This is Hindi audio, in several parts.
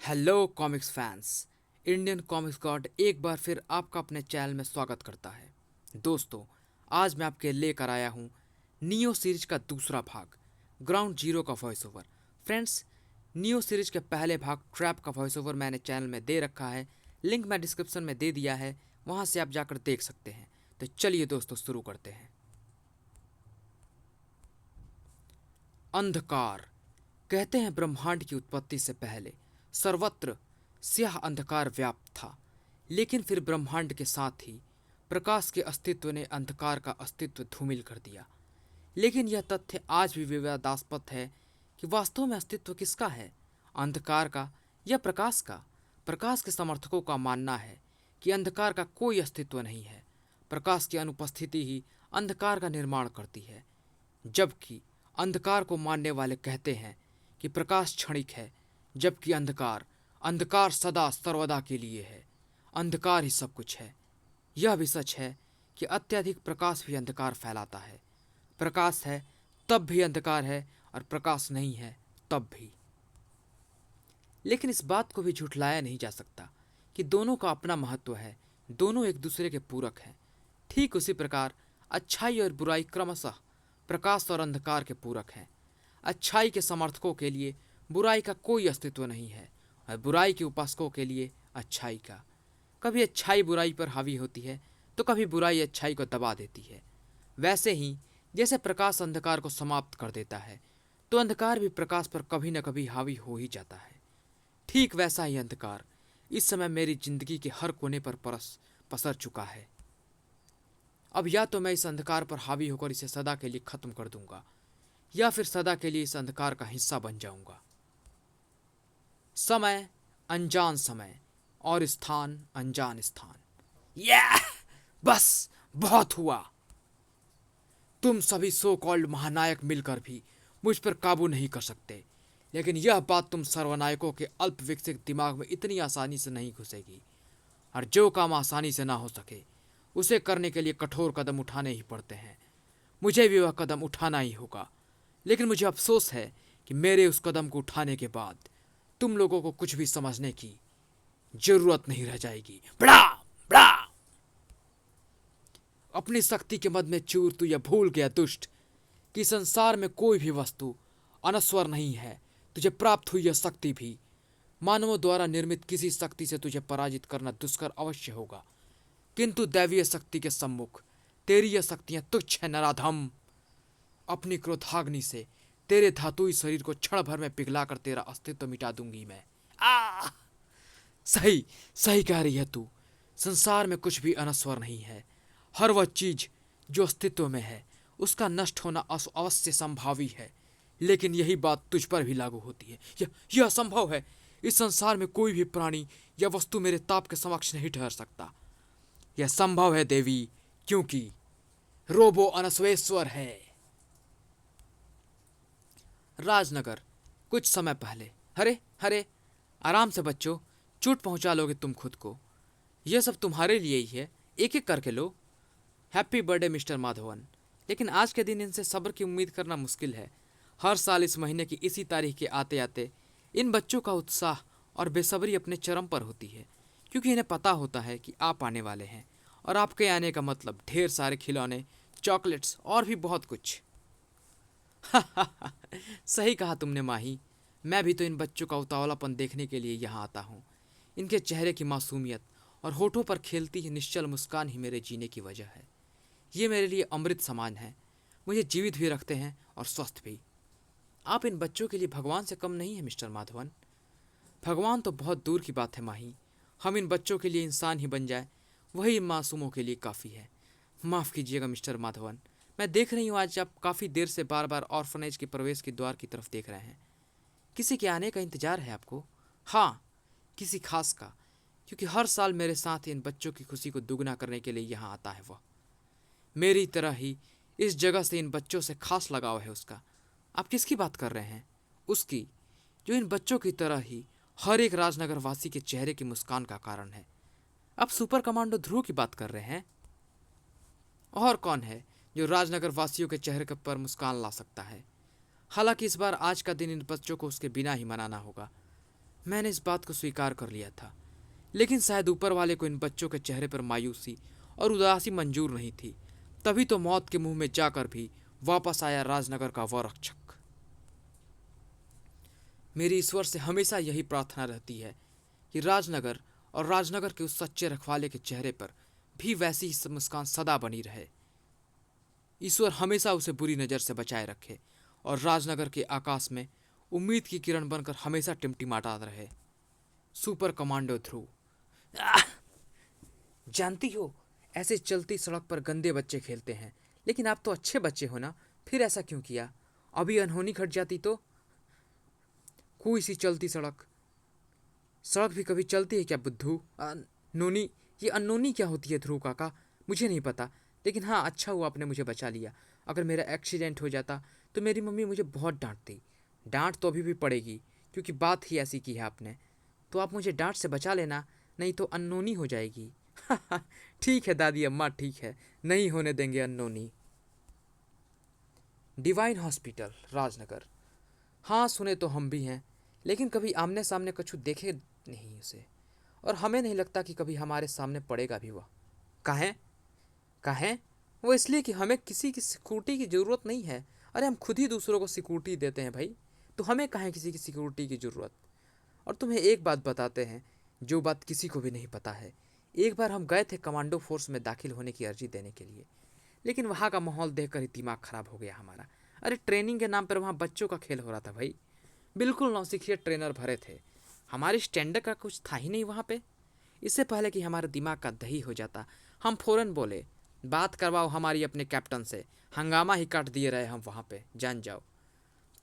Hello comics fans. Indian comics God एक बार फिर आपका अपने चैनल में स्वागत करता है। दोस्तों, आज मैं आपके लेकर आया हूँ नियो सीरीज का दूसरा भाग, ग्राउंड जीरो का voice over. Friends, neo series के पहले भाग ट्रैप का वॉइस ओवर मैंने चैनल में दे रखा है, लिंक मैं डिस्क्रिप्शन में दे दिया है, वहाँ से आप जाकर देख सकते हैं। तो चलिए दोस्तों, शुरू करते हैं। अंधकार। कहते हैं ब्रह्मांड की उत्पत्ति से पहले सर्वत्र स्याह अंधकार व्याप्त था, लेकिन फिर ब्रह्मांड के साथ ही प्रकाश के अस्तित्व ने अंधकार का अस्तित्व धूमिल कर दिया। लेकिन यह तथ्य आज भी विवादास्पद है कि वास्तव में अस्तित्व किसका है, अंधकार का या प्रकाश का। प्रकाश के समर्थकों का मानना है कि अंधकार का कोई अस्तित्व नहीं है, प्रकाश की अनुपस्थिति ही अंधकार का निर्माण करती है। जबकि अंधकार को मानने वाले कहते हैं कि प्रकाश क्षणिक है, जबकि अंधकार अंधकार सदा सर्वदा के लिए है। अंधकार ही सब कुछ है। यह भी सच है कि अत्यधिक प्रकाश भी अंधकार फैलाता है। प्रकाश है तब भी अंधकार है, और प्रकाश नहीं है तब भी। लेकिन इस बात को भी झुठलाया नहीं जा सकता कि दोनों का अपना महत्व है, दोनों एक दूसरे के पूरक हैं। ठीक उसी प्रकार अच्छाई और बुराई क्रमशः प्रकाश और अंधकार के पूरक हैं। अच्छाई के समर्थकों के लिए बुराई का कोई अस्तित्व नहीं है, और बुराई के उपासकों के लिए अच्छाई का। कभी अच्छाई बुराई पर हावी होती है, तो कभी बुराई अच्छाई को दबा देती है। वैसे ही जैसे प्रकाश अंधकार को समाप्त कर देता है, तो अंधकार भी प्रकाश पर कभी न कभी हावी हो ही जाता है। ठीक वैसा ही अंधकार इस समय मेरी जिंदगी के हर कोने पर पसर चुका है। अब या तो मैं इस अंधकार पर हावी होकर इसे सदा के लिए खत्म कर दूंगा, या फिर सदा के लिए इस अंधकार का हिस्सा बन जाऊंगा। समय अनजान समय, और स्थान अनजान स्थान। यह बस बहुत हुआ। तुम सभी सो कॉल्ड महानायक मिलकर भी मुझ पर काबू नहीं कर सकते, लेकिन यह बात तुम सर्वनायकों के अल्प विकसित दिमाग में इतनी आसानी से नहीं घुसेगी। और जो काम आसानी से ना हो सके, उसे करने के लिए कठोर कदम उठाने ही पड़ते हैं। मुझे भी वह कदम उठाना ही होगा, लेकिन मुझे अफसोस है कि मेरे उस कदम को उठाने के बाद तुम लोगों को कुछ भी समझने की जरूरत नहीं रह जाएगी। बड़ा बड़ा अपनी शक्ति के मद में चूर तू यह भूल गया दुष्ट कि संसार में कोई भी वस्तु अनस्वर नहीं है। तुझे प्राप्त हुई यह शक्ति भी मानवों द्वारा निर्मित किसी शक्ति से तुझे पराजित करना दुष्कर अवश्य होगा, किंतु दैवीय शक्ति के सम्मुख तेरी यह शक्तियां तुच्छ है नराधम। अपनी क्रोधाग्नि से तेरे धातुई शरीर को क्षण भर में पिघलाकर तेरा अस्तित्व मिटा दूंगी मैं। आ सही सही कह रही है तू। संसार में कुछ भी अनस्वर नहीं है। हर वह चीज जो अस्तित्व में है, उसका नष्ट होना अवश्य संभावी है। लेकिन यही बात तुझ पर भी लागू होती है। यह असंभव है। इस संसार में कोई भी प्राणी या वस्तु मेरे ताप के समक्ष नहीं ठहर सकता। यह संभव है देवी, क्योंकि रोबो अनस्वेश्वर है। राजनगर कुछ समय पहले। हरे हरे, आराम से बच्चों, चोट पहुंचा लोगे तुम खुद को। यह सब तुम्हारे लिए ही है, एक एक करके लो। Happy birthday mister Madhavan. लेकिन आज के दिन इनसे सब्र की उम्मीद करना मुश्किल है। हर साल इस महीने की इसी तारीख के आते आते इन बच्चों का उत्साह और बेसब्री अपने चरम पर होती है, क्योंकि इन्हें पता होता है कि आप आने वाले हैं, और आपके आने का मतलब ढेर सारे खिलौने, चॉकलेट्स और भी बहुत कुछ। सही कहा तुमने माही। मैं भी तो इन बच्चों का उतावलापन देखने के लिए यहाँ आता हूँ। इनके चेहरे की मासूमियत और होठों पर खेलती ही निश्चल मुस्कान ही मेरे जीने की वजह है। ये मेरे लिए अमृत समान है, मुझे जीवित भी रखते हैं और स्वस्थ भी। आप इन बच्चों के लिए भगवान से कम नहीं है मिस्टर माधवन। भगवान तो बहुत दूर की बात है माही। हम इन बच्चों के लिए इंसान ही बन जाए, वही इन मासूमों के लिए काफ़ी है। माफ़ कीजिएगा मिस्टर माधवन, मैं देख रही हूँ आज आप काफ़ी देर से बार बार ऑर्फनेज के प्रवेश के द्वार की तरफ देख रहे हैं। किसी के आने का इंतजार है आपको? हाँ, किसी खास का, क्योंकि हर साल मेरे साथ इन बच्चों की खुशी को दुगना करने के लिए यहाँ आता है वह। मेरी तरह ही इस जगह से इन बच्चों से खास लगाव है उसका। आप किसकी बात कर रहे हैं? उसकी, जो इन बच्चों की तरह ही हर एक राजनगर वासी के चेहरे की मुस्कान का कारण है। आप सुपर कमांडो ध्रुव की बात कर रहे हैं? और कौन है जो राजनगर वासियों के चेहरे पर मुस्कान ला सकता है? हालांकि इस बार आज का दिन इन बच्चों को उसके बिना ही मनाना होगा। मैंने इस बात को स्वीकार कर लिया था, लेकिन शायद ऊपर वाले को इन बच्चों के चेहरे पर मायूसी और उदासी मंजूर नहीं थी। तभी तो मौत के मुंह में जाकर भी वापस आया राजनगर का वह रक्षक। मेरी ईश्वर से हमेशा यही प्रार्थना रहती है कि राजनगर और राजनगर के उस सच्चे रखवाले के चेहरे पर भी वैसी ही मुस्कान सदा बनी रहे। ईश्वर हमेशा उसे बुरी नज़र से बचाए रखे और राजनगर के आकाश में उम्मीद की किरण बनकर हमेशा टिमटिमाता रहे। सुपर कमांडो ध्रुव। जानती हो, ऐसे चलती सड़क पर गंदे बच्चे खेलते हैं, लेकिन आप तो अच्छे बच्चे हो ना, फिर ऐसा क्यों किया? अभी अनहोनी घट जाती तो? कोई सी चलती सड़क सड़क भी कभी चलती है क्या बुद्धू? नोनी, ये अननोनी क्या होती है ध्रुव काका? मुझे नहीं पता, लेकिन हाँ, अच्छा हुआ आपने मुझे बचा लिया। अगर मेरा एक्सीडेंट हो जाता तो मेरी मम्मी मुझे बहुत डांटती। डांट तो अभी भी पड़ेगी, क्योंकि बात ही ऐसी की है आपने। तो आप मुझे डांट से बचा लेना, नहीं तो अननोनी हो जाएगी। ठीक है दादी अम्मा, ठीक है, नहीं होने देंगे अननोनी। Divine hospital, Rajnagar. हाँ, सुने तो हम भी हैं, लेकिन कभी आमने सामने कछु देखे नहीं उसे, और हमें नहीं लगता कि कभी हमारे सामने पड़ेगा भी वह। काहे? काहे? वो इसलिए कि हमें किसी की सिक्योरिटी की ज़रूरत नहीं है। अरे हम खुद ही दूसरों को सिक्योरिटी देते हैं भाई, तो हमें काहे किसी की सिक्योरिटी की ज़रूरत? और तुम्हें एक बात बताते हैं, जो बात किसी को भी नहीं पता है। एक बार हम गए थे कमांडो फोर्स में दाखिल होने की अर्जी देने के लिए, लेकिन वहाँ का माहौल देखकर ही दिमाग खराब हो गया हमारा। अरे ट्रेनिंग के नाम पर वहाँ बच्चों का खेल हो रहा था भाई। बिल्कुल नौसिखिए ट्रेनर भरे थे, हमारी स्टैंडर्ड का कुछ था ही नहीं वहाँ पे। इससे पहले कि हमारे दिमाग का दही हो जाता, हम फ़ौरन बोले, बात करवाओ हमारी अपने कैप्टन से, हंगामा ही काट दिए रहे हम वहाँ पे, जान जाओ।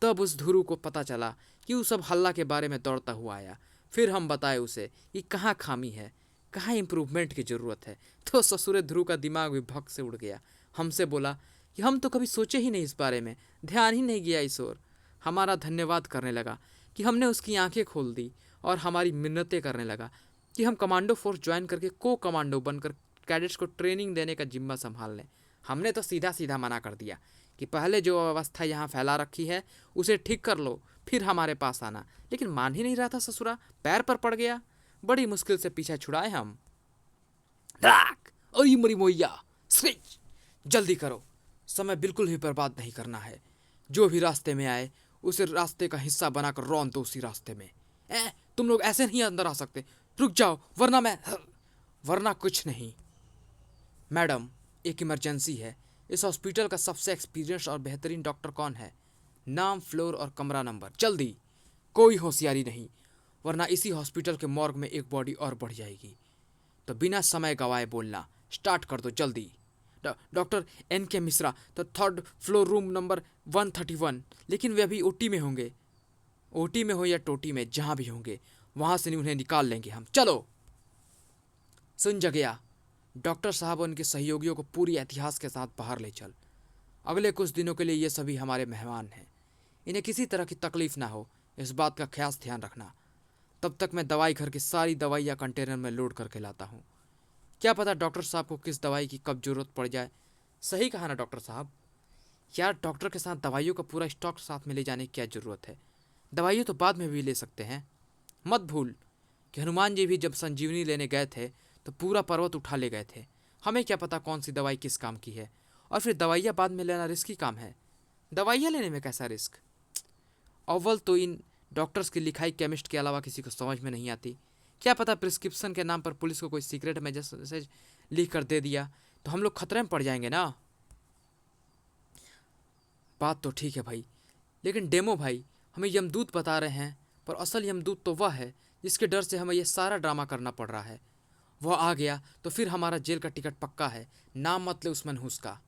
तब उस ध्रुव को पता चला कि वो सब हल्ला के बारे में दौड़ता हुआ आया। फिर हम बताए उसे कि कहाँ खामी है, कहाँ इम्प्रूवमेंट की ज़रूरत है। तो ससुरे ध्रुव का दिमाग भी भग से उड़ गया। हमसे बोला कि हम तो कभी सोचे ही नहीं इस बारे में, ध्यान ही नहीं गया इस ओर। हमारा धन्यवाद करने लगा कि हमने उसकी आंखें खोल दी, और हमारी मिन्नतें करने लगा कि हम कमांडो फोर्स ज्वाइन करके को कमांडो बनकर कैडेट्स को ट्रेनिंग देने का जिम्मा संभाल लें। हमने तो सीधा सीधा मना कर दिया कि पहले जो अवस्था यहाँ फैला रखी है उसे ठीक कर लो, फिर हमारे पास आना। लेकिन मान ही नहीं रहा था ससुरा, पैर पर पड़ गया। बड़ी मुश्किल से पीछा छुड़ाए हम। ड्रैक! ओई मरी मोइया, स्विच! जल्दी करो, समय बिल्कुल भी बर्बाद नहीं करना है। जो भी रास्ते में आए उसे रास्ते का हिस्सा बनाकर रौन दो उसी रास्ते में। तुम लोग ऐसे नहीं अंदर आ सकते, रुक जाओ, वरना कुछ नहीं। मैडम, एक इमरजेंसी है। इस हॉस्पिटल का सबसे एक्सपीरियंस और बेहतरीन डॉक्टर कौन है? नाम, फ्लोर और कमरा नंबर, जल्दी। कोई होशियारी नहीं, वरना इसी हॉस्पिटल के मॉर्ग में एक बॉडी और बढ़ जाएगी। तो बिना समय गवाए बोलना स्टार्ट कर दो जल्दी। Doctor N.K. मिश्रा, तो थर्ड फ्लोर रूम नंबर 131। लेकिन वे अभी ओटी में होंगे। ओटी में हो या टोटी में, जहाँ भी होंगे वहाँ से उन्हें निकाल लेंगे हम। चलो। सुन जगया, डॉक्टर साहब और उनके सहयोगियों को पूरी एहतियात के साथ बाहर ले चल। अगले कुछ दिनों के लिए ये सभी हमारे मेहमान हैं, इन्हें किसी तरह की तकलीफ ना हो, इस बात का खास ध्यान रखना। तब तक मैं दवाई घर की सारी दवाइयाँ कंटेनर में लोड करके लाता हूँ। क्या पता डॉक्टर साहब को किस दवाई की कब जरूरत पड़ जाए। सही कहा ना डॉक्टर साहब? यार, डॉक्टर के साथ दवाइयों का पूरा स्टॉक साथ में ले जाने की क्या ज़रूरत है? दवाइयाँ तो बाद में भी ले सकते हैं। मत भूल कि हनुमान जी भी जब संजीवनी लेने गए थे तो पूरा पर्वत उठा ले गए थे। हमें क्या पता कौन सी दवाई किस काम की है, और फिर दवाइयाँ बाद में लेना रिस्की काम है। दवाइयाँ लेने में कैसा रिस्क? अव्वल तो इन डॉक्टर्स की लिखाई केमिस्ट के अलावा किसी को समझ में नहीं आती। क्या पता प्रिस्क्रिप्शन के नाम पर पुलिस को कोई सीक्रेट मैसेज लिख कर दे दिया तो हम लोग खतरे में पड़ जाएंगे ना। बात तो ठीक है भाई, लेकिन डेमो भाई हमें यमदूत बता रहे हैं, पर असल यमदूत तो वह है जिसके डर से हमें यह सारा ड्रामा करना पड़ रहा है। वह आ गया तो फिर हमारा जेल का टिकट पक्का है। नाम मत ले उस मनहूस का,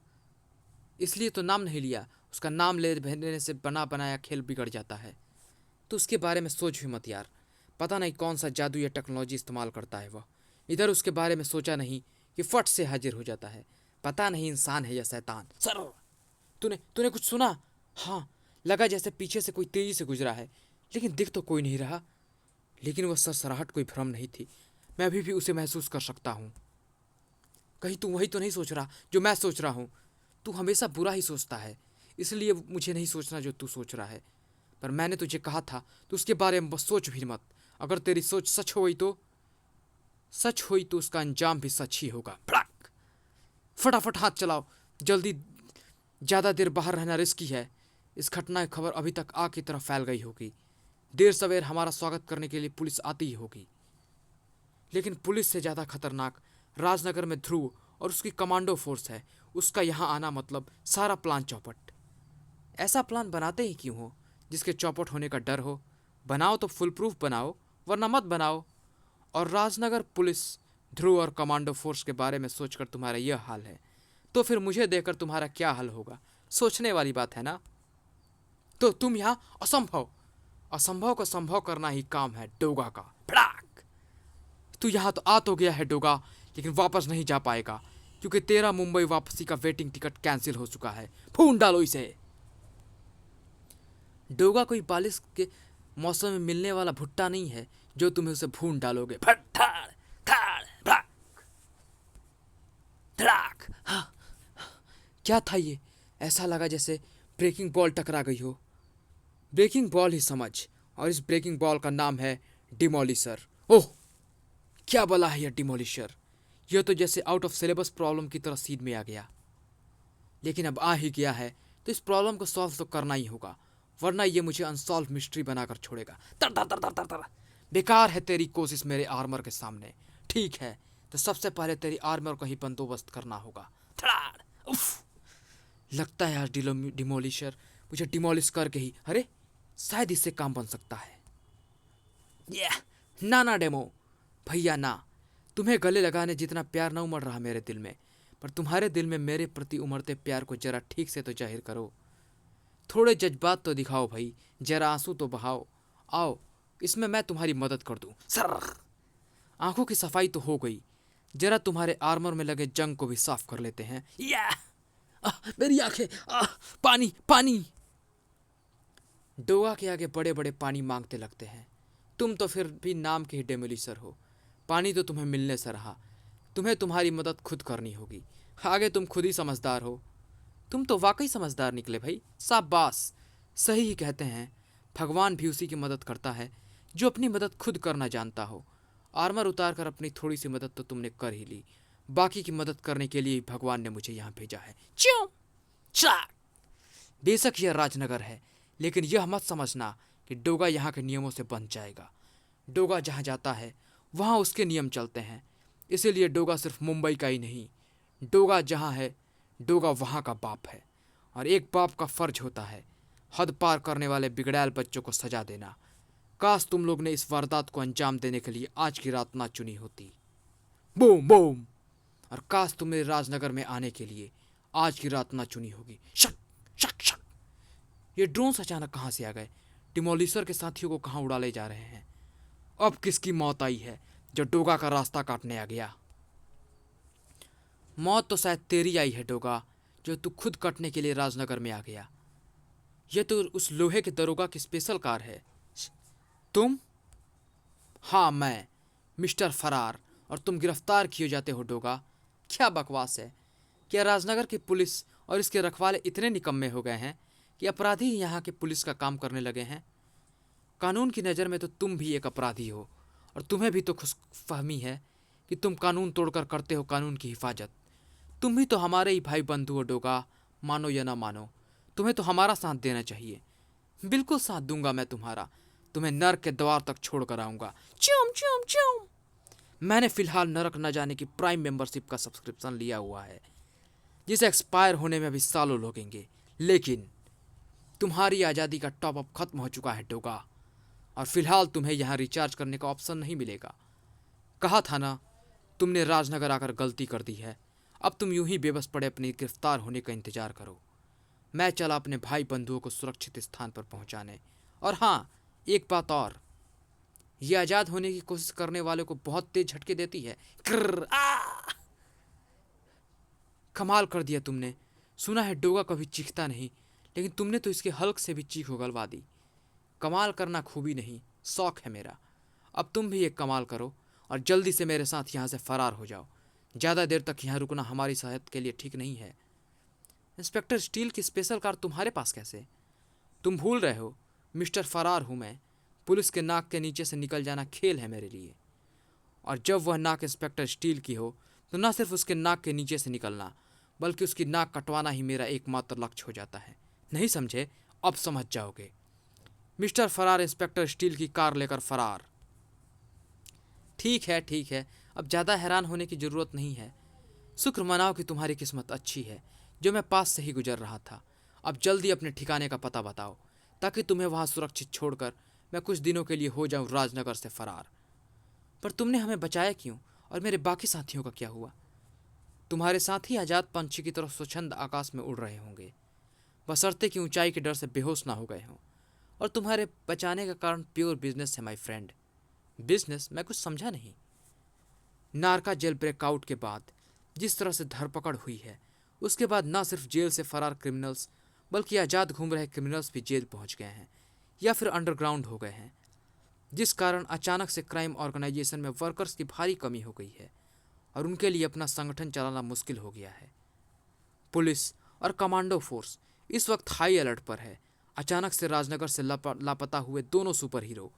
इसलिए तो नाम नहीं लिया। उसका नाम ले लेने से बना बनाया खेल बिगड़ जाता है। तो उसके बारे में सोच भी मत यार, पता नहीं कौन सा जादू या टेक्नोलॉजी इस्तेमाल करता है वह। इधर उसके बारे में सोचा नहीं कि फट से हाजिर हो जाता है। पता नहीं इंसान है या शैतान। सर, तूने तूने कुछ सुना? हाँ, लगा जैसे पीछे से कोई तेजी से गुजरा है, लेकिन दिख तो कोई नहीं रहा। लेकिन वह सरसराहट कोई भ्रम नहीं थी, मैं अभी भी उसे महसूस कर सकता हूँ। कहीं तू वही तो नहीं सोच रहा जो मैं सोच रहा हूँ? तू हमेशा बुरा ही सोचता है, इसलिए मुझे नहीं सोचना जो तू सोच रहा है। पर मैंने तुझे कहा था तो उसके बारे में बस सोच भी मत। अगर तेरी सोच सच हुई तो उसका अंजाम भी सच ही होगा। फड़ाक! फटाफट हाथ चलाओ, जल्दी, ज़्यादा देर बाहर रहना रिस्की है। इस घटना की खबर अभी तक आग की तरह फैल गई होगी। देर सवेर हमारा स्वागत करने के लिए पुलिस आती ही होगी, लेकिन पुलिस से ज़्यादा खतरनाक राजनगर में ध्रुव और उसकी कमांडो फोर्स है। उसका यहाँ आना मतलब सारा प्लान चौपट। ऐसा प्लान बनाते ही क्यों हो जिसके चौपट होने का डर हो? बनाओ तो फुल प्रूफ बनाओ, वरना मत बनाओ। और राजनगर पुलिस, ध्रुव और कमांडो फोर्स के बारे में सोचकर तुम्हारा यह हाल है, तो फिर मुझे देखकर तुम्हारा क्या हाल होगा? सोचने वाली बात है ना। तो तुम यहाँ असंभव को संभव करना ही काम है डोगा का। फड़ाक! तू यहाँ तो आ तो गया है डोगा, लेकिन वापस नहीं जा पाएगा, क्योंकि तेरा मुंबई वापसी का वेटिंग टिकट कैंसिल हो चुका है। भून डालो इसे। डोगा कोई बारिश के मौसम में मिलने वाला भुट्टा नहीं है जो तुम्हें उसे भून डालोगे। फटाड़ थाड़ भड़ाक धड़ाक। हाँ, क्या था ये? ऐसा लगा जैसे ब्रेकिंग बॉल टकरा गई हो। ब्रेकिंग बॉल ही समझ, और इस ब्रेकिंग बॉल का नाम है डिमोलिशर। ओह, क्या बला है यह डिमोलिशर! यह तो जैसे आउट ऑफ सिलेबस प्रॉब्लम की तरह सीध में आ गया। लेकिन अब आ ही गया है तो इस प्रॉब्लम को सॉल्व तो करना ही होगा, वरना ये मुझे अनसॉल्व मिस्ट्री बनाकर छोड़ेगा। तर तर तर तर तर तर। बेकार है तेरी कोशिश मेरे आर्मर के सामने। ठीक है, तो सबसे पहले तेरी आर्मर का ही बंदोबस्त करना होगा। थड़ाड़! उफ! लगता है यार डिमोलिशर मुझे डिमोलिश करके ही, अरे शायद इससे काम बन सकता है। ना ना डेमो भैया ना, तुम्हें गले लगाने जितना प्यार न उमड़ रहा मेरे दिल में, पर तुम्हारे दिल में मेरे प्रति उमड़ते प्यार को जरा ठीक से तो जाहिर करो। थोड़े जज्बात तो दिखाओ भाई, जरा आंसू तो बहाओ। आओ, इसमें मैं तुम्हारी मदद कर दूं। सर, आंखों की सफाई तो हो गई, जरा तुम्हारे आर्मर में लगे जंग को भी साफ कर लेते हैं। या मेरी आंखें, पानी पानी! डोगा के आगे बड़े बड़े पानी मांगते लगते हैं। तुम तो फिर भी नाम के ही डेमोलिशर हो। पानी तो तुम्हें मिलने से रहा, तुम्हें तुम्हारी मदद खुद करनी होगी। आगे तुम खुद ही समझदार हो। तुम तो वाकई समझदार निकले भाई, शाबाश! सही ही कहते हैं, भगवान भी उसी की मदद करता है जो अपनी मदद खुद करना जानता हो। आर्मर उतार कर अपनी थोड़ी सी मदद तो तुमने कर ही ली, बाकी की मदद करने के लिए ही भगवान ने मुझे यहाँ भेजा है। क्यों? बेशक यह राजनगर है, लेकिन यह मत समझना कि डोगा यहाँ के नियमों से बंध जाएगा। डोगा जहाँ जाता है वहाँ उसके नियम चलते हैं, इसीलिए डोगा सिर्फ मुंबई का ही नहीं, डोगा जहाँ है डोगा वहाँ का बाप है। और एक बाप का फर्ज होता है हद पार करने वाले बिगड़ैल बच्चों को सजा देना। काश तुम लोग ने इस वारदात को अंजाम देने के लिए आज की रात ना चुनी होती। Boom boom! और काश तुमने राजनगर में आने के लिए आज की रात ना चुनी होगी। शक शक शक! ये ड्रोन्स अचानक कहाँ से आ गए? डिमोलिशर के साथियों को कहाँ उड़ा ले जा रहे हैं? अब किसकी मौत आई है जो डोगा का रास्ता काटने आ गया? मौत तो शायद तेरी आई है डोगा, जो तू खुद कटने के लिए राजनगर में आ गया। यह तो उस लोहे के दरोगा की स्पेशल कार है। तुम? हाँ, मैं मिस्टर फरार, और तुम गिरफ्तार किए जाते हो डोगा। क्या बकवास है! क्या राजनगर की पुलिस और इसके रखवाले इतने निकम्मे हो गए हैं कि अपराधी ही यहाँ के पुलिस का काम करने लगे हैं? कानून की नज़र में तो तुम भी एक अपराधी हो, और तुम्हें भी तो खुशफहमी है कि तुम कानून तोड़कर करते हो कानून की हिफाजत। तुम भी तो हमारे ही भाई बंधु हो डोगा, मानो या ना मानो। तुम्हें तो हमारा साथ देना चाहिए। बिल्कुल साथ दूंगा मैं तुम्हारा, तुम्हें नरक के द्वार तक छोड़ कर आऊँगा। चूम चूम चूम! मैंने फ़िलहाल नरक न जाने की प्राइम मेंबरशिप का सब्सक्रिप्शन लिया हुआ है, जिसे एक्सपायर होने में अभी सालों लगेंगे, लेकिन तुम्हारी आज़ादी का टॉप अप खत्म हो चुका है डोगा, और फिलहाल तुम्हें यहाँ रिचार्ज करने का ऑप्शन नहीं मिलेगा। कहा था ना, तुमने राजनगर आकर गलती कर दी है। अब तुम यूं ही बेबस पड़े अपनी गिरफ्तार होने का इंतजार करो। मैं चला अपने भाई बंधुओं को सुरक्षित स्थान पर पहुंचाने। और हाँ, एक बात और, यह आज़ाद होने की कोशिश करने वाले को बहुत तेज झटके देती है। कमाल कर दिया तुमने। सुना है डोगा कभी चीखता नहीं, लेकिन तुमने तो इसके हल्क से भी चीख उगलवा दी। कमाल करना खूबी नहीं, शौक है मेरा। अब तुम भी एक कमाल करो और जल्दी से मेरे साथ यहाँ से फरार हो जाओ। ज़्यादा देर तक यहाँ रुकना हमारी सेहत के लिए ठीक नहीं है। इंस्पेक्टर स्टील की स्पेशल कार तुम्हारे पास कैसे? तुम भूल रहे हो, मिस्टर फरार हूँ मैं, पुलिस के नाक के नीचे से निकल जाना खेल है मेरे लिए। और जब वह नाक इंस्पेक्टर स्टील की हो तो न सिर्फ उसके नाक के नीचे से निकलना बल्कि उसकी नाक कटवाना ही मेरा एकमात्र लक्ष्य हो जाता है। नहीं समझे? अब समझ जाओगे। मिस्टर फरार इंस्पेक्टर स्टील की कार लेकर फरार। ठीक है, अब ज़्यादा हैरान होने की ज़रूरत नहीं है। शुक्र मनाओ कि तुम्हारी किस्मत अच्छी है जो मैं पास से ही गुजर रहा था। अब जल्दी अपने ठिकाने का पता बताओ ताकि तुम्हें वहाँ सुरक्षित छोड़कर मैं कुछ दिनों के लिए हो जाऊँ राजनगर से फरार। पर तुमने हमें बचाया क्यों और मेरे बाकी साथियों का क्या हुआ? तुम्हारे साथी आज़ाद पंछी की तरफ स्वच्छंद आकाश में उड़ रहे होंगे, बशर्ते कि ऊंचाई के डर से बेहोश ना हो गए हों। और तुम्हारे बचाने का कारण प्योर बिजनेस है माय फ्रेंड। बिजनेस? मैं कुछ समझा नहीं। नारका जेल ब्रेकआउट के बाद जिस तरह से धरपकड़ हुई है उसके बाद न सिर्फ जेल से फरार क्रिमिनल्स बल्कि आज़ाद घूम रहे क्रिमिनल्स भी जेल पहुंच गए हैं या फिर अंडरग्राउंड हो गए हैं, जिस कारण अचानक से क्राइम ऑर्गेनाइजेशन में वर्कर्स की भारी कमी हो गई है और उनके लिए अपना संगठन चलाना मुश्किल हो गया है। पुलिस और कमांडो फोर्स इस वक्त हाई अलर्ट पर है। अचानक से राजनगर से लापता हुए दोनों सुपर हीरो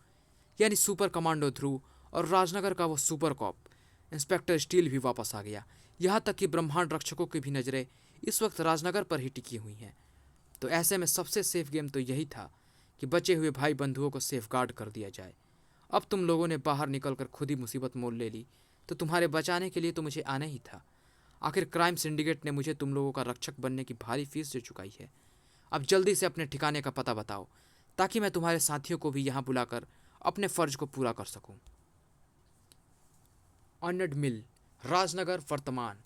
यानी सुपर कमांडो ध्रुव और राजनगर का वो सुपर कॉप इंस्पेक्टर स्टील भी वापस आ गया। यहाँ तक कि ब्रह्मांड रक्षकों की भी नज़रें इस वक्त राजनगर पर ही टिकी हुई हैं। तो ऐसे में सबसे सेफ गेम तो यही था कि बचे हुए भाई बंधुओं को सेफ गार्ड कर दिया जाए। अब तुम लोगों ने बाहर निकलकर खुद ही मुसीबत मोल ले ली तो तुम्हारे बचाने के लिए तो मुझे आना ही था। आखिर क्राइम सिंडिकेट ने मुझे तुम लोगों का रक्षक बनने की भारी फीस दे चुकाई है। अब जल्दी से अपने ठिकाने का पता बताओ ताकि मैं तुम्हारे साथियों को भी यहाँ बुलाकर अपने फर्ज को पूरा कर सकूं। ऑनर्ड मिल, राजनगर वर्तमान।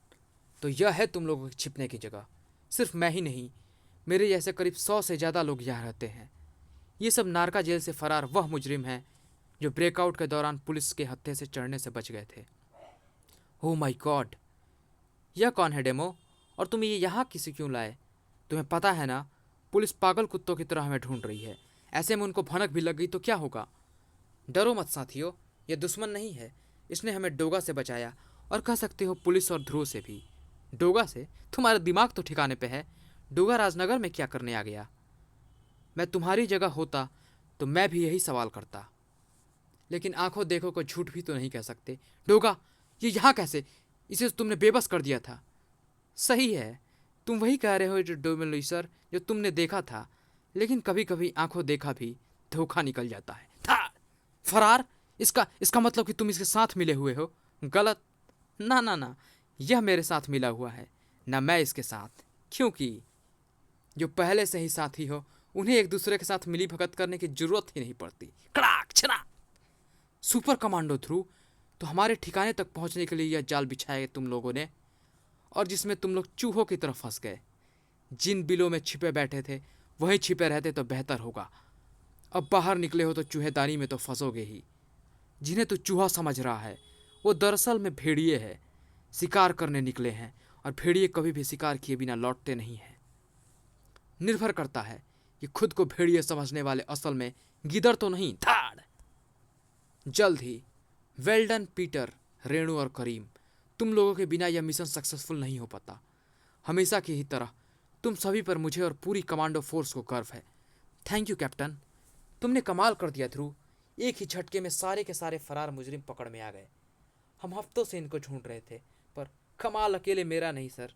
तो यह है तुम लोगों के छिपने की जगह। सिर्फ मैं ही नहीं, मेरे जैसे करीब 100 से ज़्यादा लोग यहाँ रहते हैं। ये सब नारका जेल से फरार वह मुजरिम हैं जो ब्रेकआउट के दौरान पुलिस के हत्थे से चढ़ने से बच गए थे। ओह माय गॉड, यह कौन है डेमो? और तुम ये यहाँ किसी क्यों लाए? तुम्हें पता है ना, पुलिस पागल कुत्तों की तरह हमें ढूंढ रही है। ऐसे में उनको भनक भी लग गई तो क्या होगा? डरो मत साथियों, यह दुश्मन नहीं है। इसने हमें डोगा से बचाया और कह सकते हो पुलिस और ध्रुव से भी। डोगा से? तुम्हारा दिमाग तो ठिकाने पे है। डोगा राजनगर में क्या करने आ गया? मैं तुम्हारी जगह होता तो मैं भी यही सवाल करता, लेकिन आंखों देखो को झूठ भी तो नहीं कह सकते। डोगा ये यहाँ कैसे? इसे तुमने बेबस कर दिया था। सही है, तुम वही कह रहे हो जो डोमिलुइसर जो तुमने देखा था, लेकिन कभी कभी आंखों देखा भी धोखा निकल जाता है। था फरार? इसका मतलब कि तुम इसके साथ मिले हुए हो? गलत। ना ना ना, यह मेरे साथ मिला हुआ है, ना मैं इसके साथ। क्योंकि जो पहले से ही साथी हो उन्हें एक दूसरे के साथ मिली भगत करने की जरूरत ही नहीं पड़ती। कड़ाक छना। सुपर कमांडो ध्रुव, तो हमारे ठिकाने तक पहुंचने के लिए यह जाल बिछाया तुम लोगों ने, और जिसमें तुम लोग चूहों की तरफ फंस गए। जिन बिलों में छिपे बैठे थे वहीं छिपे रहते तो बेहतर होगा। अब बाहर निकले हो तो चूहेदानी में तो फंसोगे ही। जिन्हें तू चूहा समझ रहा है वो दरअसल में भेड़िए है। शिकार करने निकले हैं और भेड़िए कभी भी शिकार किए बिना लौटते नहीं हैं। निर्भर करता है कि खुद को भेड़िए समझने वाले असल में गिदड़ तो नहीं। धाड़। जल्द ही। वेल्डन पीटर, रेणु और करीम, तुम लोगों के बिना यह मिशन सक्सेसफुल नहीं हो पाता। हमेशा की ही तरह तुम सभी पर मुझे और पूरी कमांडो फोर्स को गर्व है। थैंक यू कैप्टन, तुमने कमाल कर दिया ध्रुव। एक ही झटके में सारे के सारे फरार मुजरिम पकड़ में आ गए। हम हफ्तों से इनको ढूंढ रहे थे, पर कमाल अकेले मेरा नहीं सर,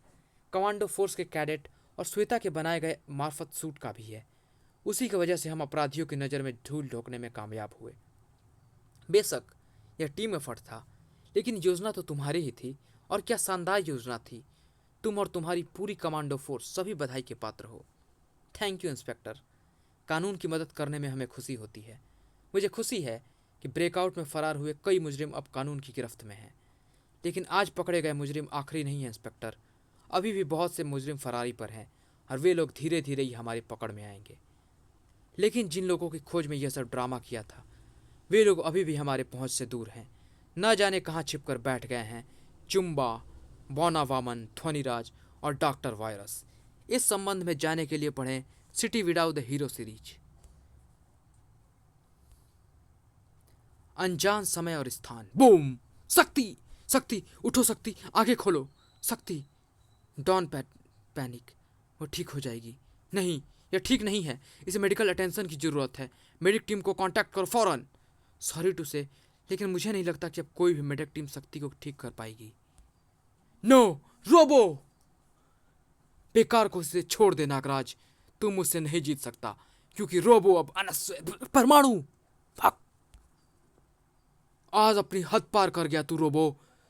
कमांडो फोर्स के कैडेट और श्वेता के बनाए गए मार्फत सूट का भी है। उसी की वजह से हम अपराधियों की नज़र में धूल झोंकने में कामयाब हुए। बेशक यह टीम एफर्ट था, लेकिन योजना तो तुम्हारी ही थी, और क्या शानदार योजना थी। तुम और तुम्हारी पूरी कमांडो फोर्स सभी बधाई के पात्र हो। थैंक यू इंस्पेक्टर, कानून की मदद करने में हमें खुशी होती है। मुझे खुशी है कि ब्रेकआउट में फरार हुए कई मुजरिम अब कानून की गिरफ्त में हैं, लेकिन आज पकड़े गए मुजरिम आखिरी नहीं है इंस्पेक्टर। अभी भी बहुत से मुजरिम फरारी पर हैं और वे लोग धीरे धीरे ही हमारी पकड़ में आएंगे। लेकिन जिन लोगों की खोज में यह सब ड्रामा किया था वे लोग अभी भी हमारे पहुंच से दूर हैं। न जाने कहाँ छिप कर बैठ गए हैं चुम्बा, बौना वामन, ध्वनिराज और डॉक्टर वायरस। इस संबंध में जाने के लिए पढ़ें city without the hero series. अनजान समय और स्थान। बूम। शक्ति, शक्ति उठो, शक्ति आगे खोलो। शक्ति। डॉन पैनिक, वो ठीक हो जाएगी। नहीं, यह ठीक नहीं है, इसे मेडिकल अटेंशन की ज़रूरत है। मेडिक टीम को कांटेक्ट करो फ़ौरन। सॉरी टू से, लेकिन मुझे नहीं लगता कि अब कोई भी मेडिक टीम शक्ति को ठीक कर पाएगी। नो रोबो, बेकार कोशिशें छोड़ दे नागराज, तू मुझसे नहीं जीत सकता, क्योंकि रोबो अब परमाणु। भाग। आज अपनी हद पार कर गया तू रोबो।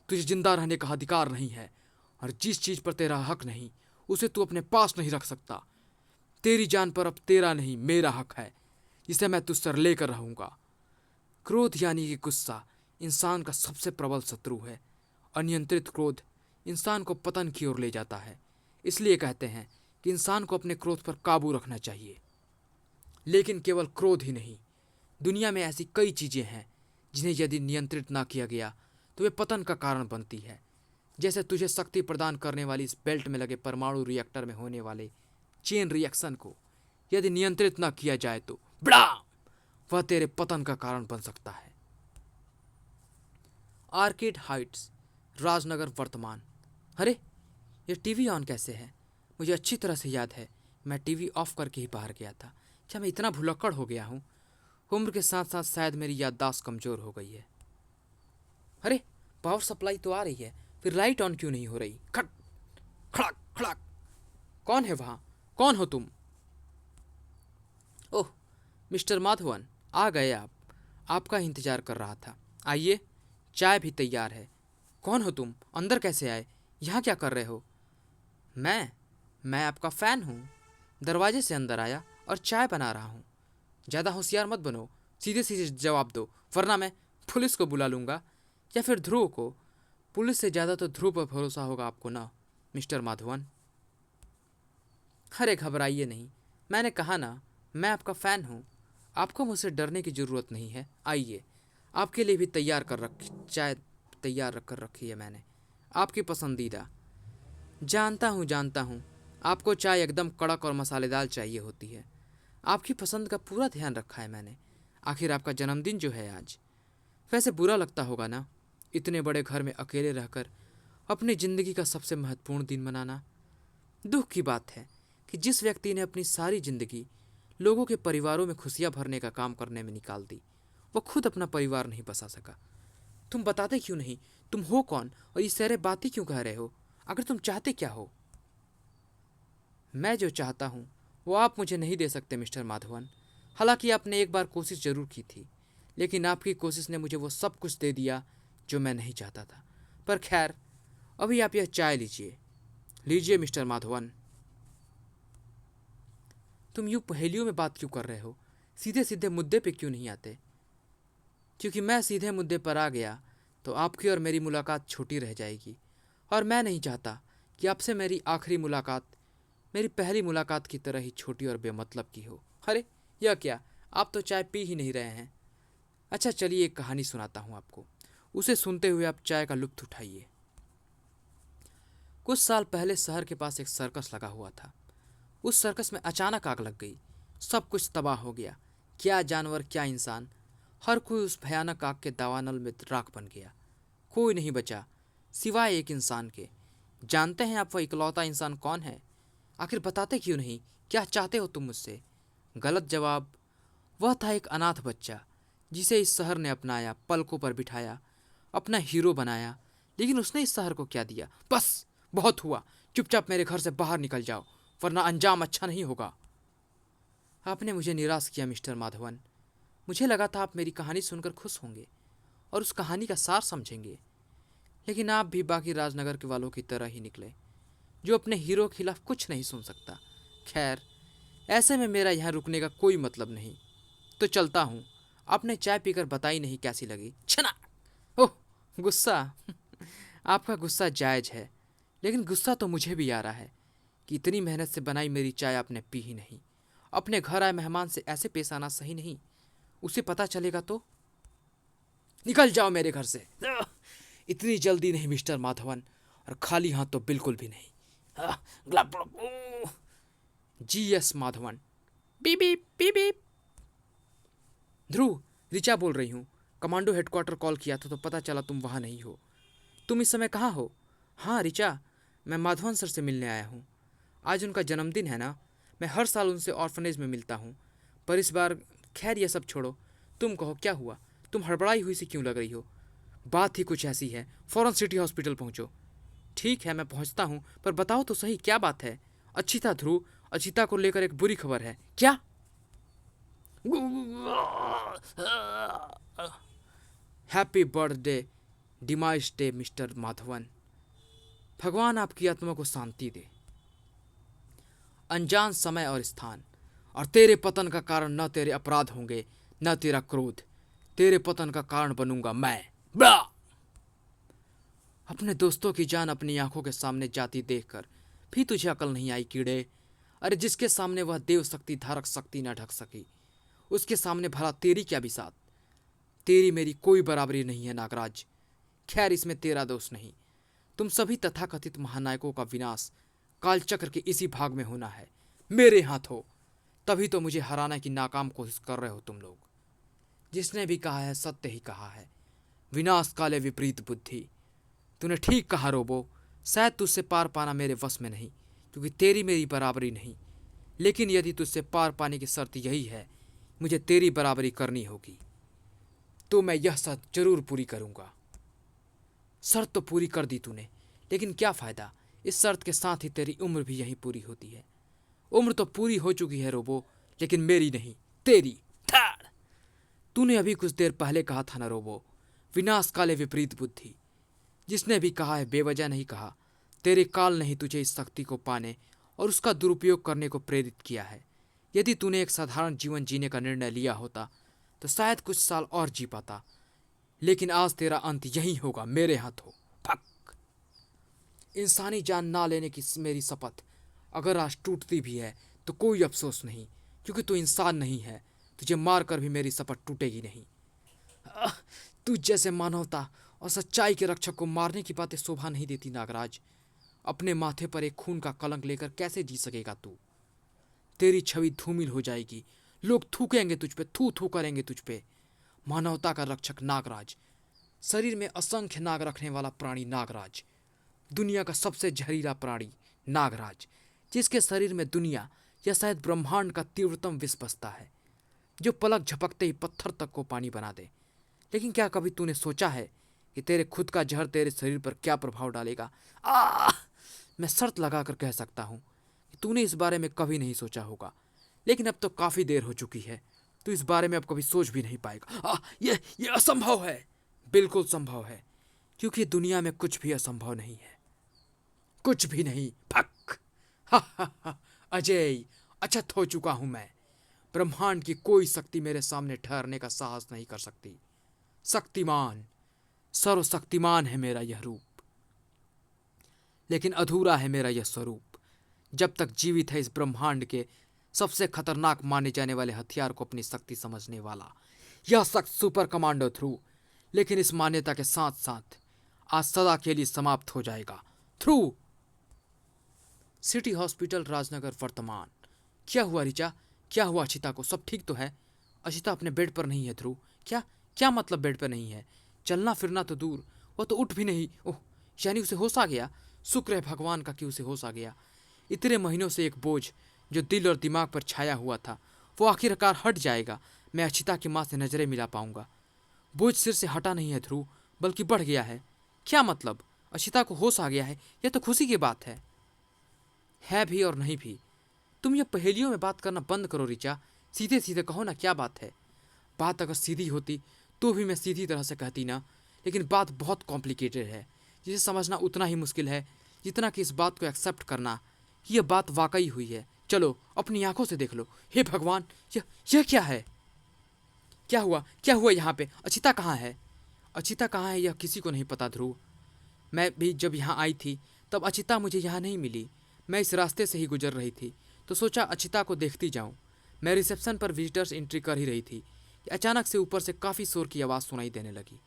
तुझे जिंदा रहने का अधिकार नहीं है, और जिस चीज पर तेरा हक नहीं उसे तू अपने पास नहीं रख सकता। तेरी जान पर अब तेरा नहीं मेरा हक है, जिसे मैं तुझसे लेकर रहूंगा। क्रोध यानी कि गुस्सा इंसान का सबसे प्रबल शत्रु है। अनियंत्रित क्रोध इंसान को पतन की ओर ले जाता है। इसलिए कहते हैं कि इंसान को अपने क्रोध पर काबू रखना चाहिए। लेकिन केवल क्रोध ही नहीं, दुनिया में ऐसी कई चीजें हैं जिन्हें यदि नियंत्रित ना किया गया तो वे पतन का कारण बनती है। जैसे तुझे शक्ति प्रदान करने वाली इस बेल्ट में लगे परमाणु रिएक्टर में होने वाले चेन रिएक्शन को यदि नियंत्रित ना किया जाए तो बड़ा वह तेरे पतन का कारण बन सकता है। आर्केड हाइट्स, राजनगर, वर्तमान। अरे, ये टीवी ऑन कैसे है? मुझे अच्छी तरह से याद है मैं टीवी ऑफ करके ही बाहर गया था। क्या मैं इतना भुलक्कड़ हो गया हूँ? उम्र के साथ साथ शायद मेरी याददाश्त कमजोर हो गई है। अरे, पावर सप्लाई तो आ रही है, फिर लाइट ऑन क्यों नहीं हो रही? खट खड़क खड़क। कौन है वहाँ? कौन हो तुम? ओह, मिस्टर माधवन, आ गए आप। आपका इंतजार कर रहा था। आइए, चाय भी तैयार है। कौन हो तुम? अंदर कैसे आए? यहाँ क्या कर रहे हो? मैं आपका फ़ैन हूँ। दरवाजे से अंदर आया और चाय बना रहा हूँ। ज़्यादा होशियार मत बनो, सीधे सीधे जवाब दो, वरना मैं पुलिस को बुला लूँगा, या फिर ध्रुव को। पुलिस से ज़्यादा तो ध्रुव पर भरोसा होगा आपको ना, मिस्टर माधवन। अरे घबराइए नहीं, मैंने कहा ना, मैं आपका फ़ैन हूँ। आपको मुझसे डरने की ज़रूरत नहीं है। आइए, आपके लिए भी चाय तैयार कर रखी है मैंने, आपकी पसंदीदा। जानता हूँ आपको चाय एकदम कड़क और मसालेदार चाहिए होती है। आपकी पसंद का पूरा ध्यान रखा है मैंने। आखिर आपका जन्मदिन जो है आज। वैसे बुरा लगता होगा ना, इतने बड़े घर में अकेले रहकर अपनी ज़िंदगी का सबसे महत्वपूर्ण दिन मनाना। दुख की बात है कि जिस व्यक्ति ने अपनी सारी ज़िंदगी लोगों के परिवारों में खुशियाँ भरने का काम करने में निकाल दी, वो खुद अपना परिवार नहीं बसा सका। तुम बताते क्यों नहीं? तुम हो कौन और ये सारे बातें क्यों कह रहे हो? आखिर तुम चाहते क्या हो? मैं जो चाहता हूँ वो आप मुझे नहीं दे सकते मिस्टर माधवन। हालांकि आपने एक बार कोशिश जरूर की थी, लेकिन आपकी कोशिश ने मुझे वो सब कुछ दे दिया जो मैं नहीं चाहता था। पर खैर, अभी आप यह चाय लीजिए। लीजिए मिस्टर माधवन। तुम यूँ पहेलियों में बात क्यों कर रहे हो? सीधे सीधे मुद्दे पे क्यों नहीं आते? क्योंकि मैं सीधे मुद्दे पर आ गया तो आपकी और मेरी मुलाकात छोटी रह जाएगी, और मैं नहीं चाहता कि आपसे मेरी आखिरी मुलाकात मेरी पहली मुलाकात की तरह ही छोटी और बेमतलब की हो। अरे, यह क्या, आप तो चाय पी ही नहीं रहे हैं। अच्छा चलिए, एक कहानी सुनाता हूँ आपको, उसे सुनते हुए आप चाय का लुत्फ उठाइए। कुछ साल पहले शहर के पास एक सर्कस लगा हुआ था। उस सर्कस में अचानक आग लग गई। सब कुछ तबाह हो गया। क्या जानवर, क्या इंसान, हर कोई उस भयानक आग के दावानल में राख बन गया। कोई नहीं बचा सिवाय एक इंसान के। जानते हैं आप वह इकलौता इंसान कौन है? आखिर बताते क्यों नहीं? क्या चाहते हो तुम मुझसे? गलत जवाब। वह था एक अनाथ बच्चा जिसे इस शहर ने अपनाया, पलकों पर बिठाया, अपना हीरो बनाया। लेकिन उसने इस शहर को क्या दिया? बस, बहुत हुआ। चुपचाप मेरे घर से बाहर निकल जाओ, वरना अंजाम अच्छा नहीं होगा। आपने मुझे निराश किया मिस्टर माधवन। मुझे लगा था आप मेरी कहानी सुनकर खुश होंगे और उस कहानी का सार समझेंगे, लेकिन आप भी बाकी राजनगर के वालों की तरह ही निकले, जो अपने हीरो के खिलाफ कुछ नहीं सुन सकता। खैर, ऐसे में मेरा यहाँ रुकने का कोई मतलब नहीं, तो चलता हूँ। आपने चाय पीकर बताई नहीं कैसी लगी। छना! ओह, गुस्सा। आपका गुस्सा जायज़ है, लेकिन गुस्सा तो मुझे भी आ रहा है कि इतनी मेहनत से बनाई मेरी चाय आपने पी ही नहीं। अपने घर आए मेहमान से ऐसे पेश आना सही नहीं। उसे पता चलेगा तो? निकल जाओ मेरे घर से। इतनी जल्दी नहीं मिस्टर माधवन, और खाली हाथ तो बिल्कुल भी नहीं। G S Madhavan. Beep beep beep beep. Dhruv, Richa बोल रही हूँ। कमांडो हेडक्वार्टर कॉल किया था तो पता चला तुम वहाँ नहीं हो। तुम इस समय कहाँ हो? हाँ रिचा, मैं माधवन सर से मिलने आया हूँ। आज उनका जन्मदिन है ना, मैं हर साल उनसे ऑर्फनेज में मिलता हूँ, पर इस बार खैर ये सब छोड़ो। तुम कहो क्या हुआ? तुम हड़बड़ाई हुई सी क्यों लग रही हो? बात ही कुछ ऐसी है, फौरन सिटी हॉस्पिटल पहुँचो। ठीक है, मैं पहुँचता हूँ, पर बताओ तो सही क्या बात है? अचिता ध्रुव, अचिता को लेकर एक बुरी खबर है। क्या? Happy birthday demise day mister Madhavan. भगवान आपकी आत्मा को शांति दे। अनजान समय और स्थान, और तेरे पतन का कारण न तेरे अपराध होंगे न तेरा क्रोध, तेरे पतन का कारण बनूंगा मैं। बा! अपने दोस्तों की जान अपनी आंखों के सामने जाती देखकर भी तुझे अकल नहीं आई कीड़े? अरे जिसके सामने वह देव शक्ति धारक शक्ति न ढक सकी, उसके सामने भला तेरी क्या बिसात? तेरी मेरी कोई बराबरी नहीं है नागराज। खैर इसमें तेरा दोष नहीं। तुम सभी तथाकथित महानायकों का विनाश कालचक्र के इसी भाग में होना है, मेरे हाथों। तभी तो मुझे हराने की नाकाम कोशिश कर रहे हो तुम लोग। जिसने भी कहा है सत्य ही कहा है। विनाश काले विपरीत बुद्धि। तूने ठीक कहा रोबो। शायद तुझसे पार पाना मेरे वश में नहीं, क्योंकि तेरी मेरी बराबरी नहीं। लेकिन यदि तुझसे पार पाने की शर्त यही है, मुझे तेरी बराबरी करनी होगी, तो मैं यह शर्त जरूर पूरी करूंगा। शर्त तो पूरी कर दी तूने, लेकिन क्या फ़ायदा? इस शर्त के साथ ही तेरी उम्र भी यहीं पूरी होती है। उम्र तो पूरी हो चुकी है रोबो, लेकिन मेरी नहीं, तेरी। ठाड़! तूने अभी कुछ देर पहले कहा था ना रोबो, विनाश काले विपरीत बुद्धि। जिसने भी कहा है बेवजह नहीं कहा। तेरे काल ने ही तुझे इस शक्ति को पाने और उसका दुरुपयोग करने को प्रेरित किया है। यदि तूने एक साधारण जीवन जीने का निर्णय लिया होता तो शायद कुछ साल और जी पाता, लेकिन आज तेरा अंत यही होगा मेरे हाथों। फक! इंसानी जान ना लेने की मेरी शपथ अगर आज टूटती भी है तो कोई अफसोस नहीं, क्योंकि तू इंसान नहीं है। तुझे मारकर भी मेरी शपथ टूटेगी नहीं। तुझ जैसे मानवता और सच्चाई के रक्षक को मारने की बातें शोभा नहीं देती नागराज। अपने माथे पर एक खून का कलंक लेकर कैसे जी सकेगा तू? तेरी छवि धूमिल हो जाएगी। लोग थूकेंगे तुझ पे, थू थू करेंगे तुझ पे। मानवता का रक्षक नागराज, शरीर में असंख्य नाग रखने वाला प्राणी नागराज, दुनिया का सबसे जहरीला प्राणी नागराज, जिसके शरीर में दुनिया या शायद ब्रह्मांड का तीव्रतम विष बसता है, जो पलक झपकते ही पत्थर तक को पानी बना दे। लेकिन क्या कभी तूने सोचा है कि तेरे खुद का जहर तेरे शरीर पर क्या प्रभाव डालेगा? मैं शर्त लगाकर कह सकता हूँ कि तूने इस बारे में कभी नहीं सोचा होगा, लेकिन अब तो काफी देर हो चुकी है। तू इस बारे में अब कभी सोच भी नहीं पाएगा। ये असंभव है। बिल्कुल संभव है, क्योंकि दुनिया में कुछ भी असंभव नहीं है। कुछ भी नहीं। फक! अजय, अछत हो चुका हूं मैं। ब्रह्मांड की कोई शक्ति मेरे सामने ठहरने का साहस नहीं कर सकती। शक्तिमान, सर्वशक्तिमान है मेरा यह रूप, लेकिन अधूरा है मेरा यह स्वरूप। जब तक जीवित है इस ब्रह्मांड के सबसे खतरनाक माने जाने वाले हथियार को अपनी शक्ति समझने वाला यह शख्स सुपर कमांडो थ्रू, लेकिन इस मान्यता के साथ साथ आज सदा के लिए समाप्त हो जाएगा। थ्रू! सिटी हॉस्पिटल राजनगर वर्तमान। क्या हुआ ऋचा? क्या हुआ अचिता को? सब ठीक तो है? अचिता अपने बेड पर नहीं है ध्रुव। क्या क्या मतलब बेड पर नहीं है? चलना फिरना तो दूर, वो तो उठ भी नहीं। ओह, यानी उसे होश आ गया। शुक्र है भगवान का कि उसे होश आ गया। इतने महीनों से एक बोझ जो दिल और दिमाग पर छाया हुआ था, वो आखिरकार हट जाएगा। मैं अचिता की माँ से नजरें मिला पाऊंगा। बोझ सिर से हटा नहीं है ध्रुव, बल्कि बढ़ गया है। क्या मतलब? अचिता को होश आ गया है? यह तो खुशी की बात है भी और नहीं भी। तुम ये पहेलियों में बात करना बंद करो ऋचा। सीधे सीधे कहो ना, क्या बात है? बात अगर सीधी होती तो भी मैं सीधी तरह से कहती ना, लेकिन बात बहुत कॉम्प्लिकेटेड है, जिसे समझना उतना ही मुश्किल है जितना कि इस बात को एक्सेप्ट करना कि यह बात वाकई हुई है। चलो अपनी आंखों से देख लो। हे भगवान, यह क्या है? क्या हुआ? क्या हुआ यहाँ पे? अचिता कहाँ है? अचिता कहाँ है यह किसी को नहीं पता ध्रुव। मैं भी जब यहाँ आई थी तब अचिता मुझे यहाँ नहीं मिली। मैं इस रास्ते से ही गुजर रही थी तो सोचा अचिता को देखती जाऊँ। मैं रिसेप्शन पर विजिटर्स एंट्री कर ही रही थी कि अचानक से ऊपर से काफ़ी शोर की आवाज़ सुनाई देने लगी।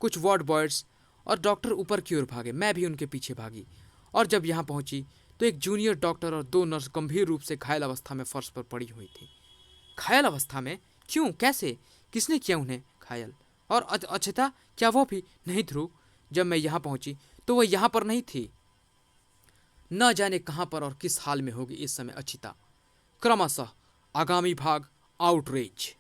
कुछ वार्ड बॉयज़ और डॉक्टर ऊपर की ओर भागे, मैं भी उनके पीछे भागी, और जब यहाँ पहुँची तो एक जूनियर डॉक्टर और 2 नर्स गंभीर रूप से घायल अवस्था में फर्श पर पड़ी हुई थी। घायल अवस्था में? क्यों? कैसे? किसने किया उन्हें घायल? और अचिता, क्या वो भी? नहीं ध्रुव, जब मैं यहाँ पहुँची तो वह यहाँ पर नहीं थी। न जाने कहाँ पर और किस हाल में होगी इस समय अचिता। क्रमशः आगामी भाग आउटरीच।